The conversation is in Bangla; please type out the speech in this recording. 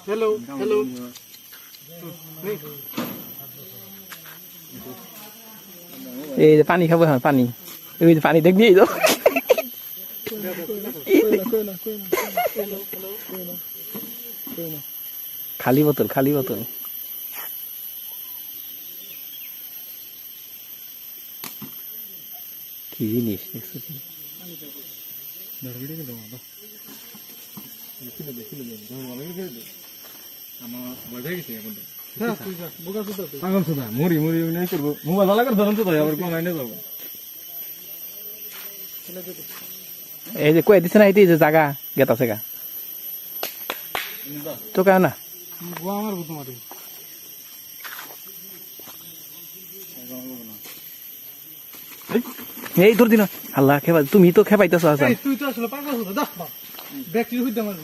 হ্যালো হ্যালো এই যে পানি খাবো হ্যাঁ পানি ওই যে পানি দেখবি এই তো খালি বোতল কি জিনিস দেখছো কি মুড়ি মুড়ি নাই করবো মোবাইল ভালো করে ধরুন তো আবার কোন লাইনে যাবো এই যে কয়ে দিছে না এই যে জায়গা গেত আছে গা তো কেন না আমার তোমার এই তোর দিন আল্লাহ খেবা তুমি তো খেপাইতেছ তুই তো আসলে পাগল হতো দেখ ব্যক্তি হইতে আমার